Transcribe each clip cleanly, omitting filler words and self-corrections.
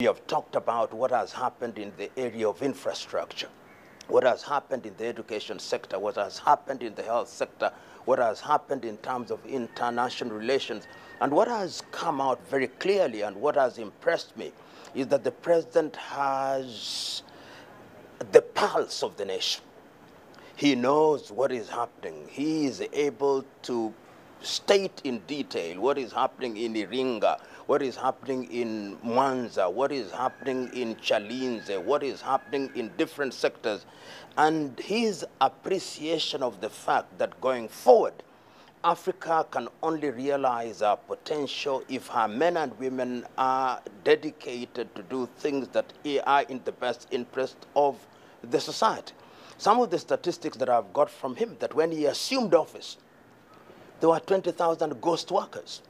We have talked about what has happened in the area of infrastructure, what has happened in the education sector, what has happened in the health sector, what has happened in terms of international relations. And what has come out very clearly and what has impressed me is that the president has the pulse of the nation. He knows what is happening. He is able to state in detail what is happening in Iringa, what is happening in Mwanza, what is happening in Chalinze, what is happening in different sectors. And his appreciation of the fact that going forward, Africa can only realize our potential if her men and women are dedicated to do things that are in the best interest of the society. Some of the statistics that I've got from him, that when he assumed office, there were 20,000 ghost workers,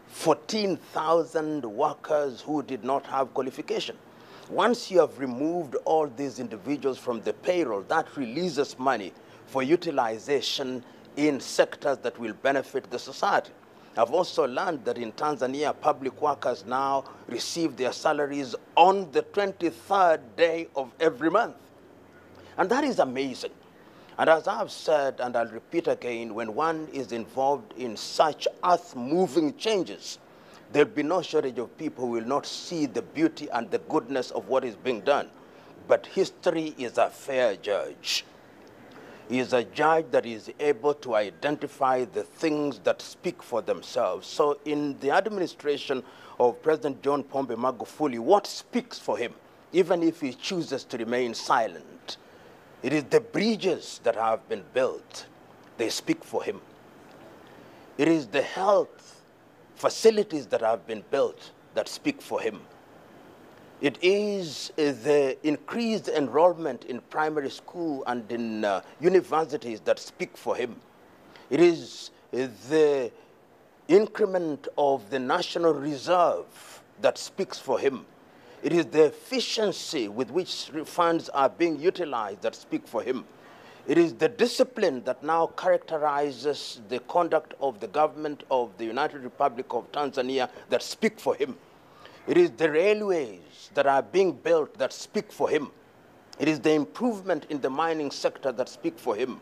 14,000 workers who did not have qualification. Once you have removed all these individuals from the payroll, that releases money for utilization in sectors that will benefit the society. I've also learned that in Tanzania, public workers now receive their salaries on the 23rd day of every month. And that is amazing. And as I've said, and I'll repeat again, when one is involved in such earth-moving changes, there'll be no shortage of people who will not see the beauty and the goodness of what is being done. But history is a fair judge. He is a judge that is able to identify the things that speak for themselves. So in the administration of President John Pombe Magufuli, what speaks for him, even if he chooses to remain silent? It is the bridges that have been built. They speak for him. It is the health facilities that have been built that speak for him. It is the increased enrollment in primary school and in universities that speak for him. It is the increment of the National Reserve that speaks for him. It is the efficiency with which funds are being utilized that speak for him. It is the discipline that now characterizes the conduct of the government of the United Republic of Tanzania that speak for him. It is the railways that are being built that speak for him. It is the improvement in the mining sector that speak for him.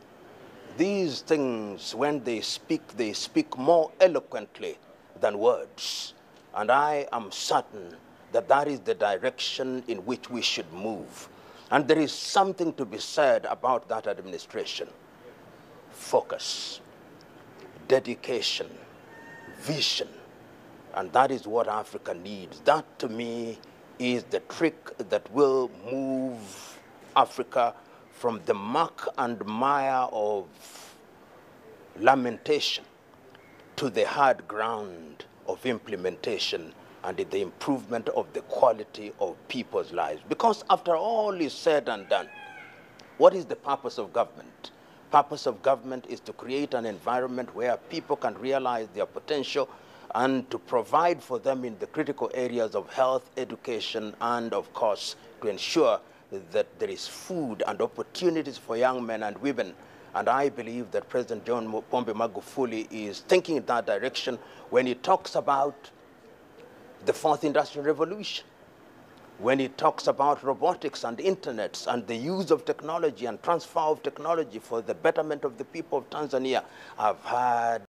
These things, when they speak more eloquently than words. And I am certain that that is the direction in which we should move. And there is something to be said about that administration. Focus, dedication, vision. And that is what Africa needs. That, to me, is the trick that will move Africa from the muck and mire of lamentation to the hard ground of implementation and the improvement of the quality of people's lives. Because after all is said and done, what is the purpose of government? Purpose of government is to create an environment where people can realize their potential and to provide for them in the critical areas of health, education, and of course, to ensure that there is food and opportunities for young men and women. And I believe that President John Pombe Magufuli is thinking in that direction when he talks about the fourth industrial revolution, when he talks about robotics and internets and the use of technology and transfer of technology for the betterment of the people of Tanzania. I've had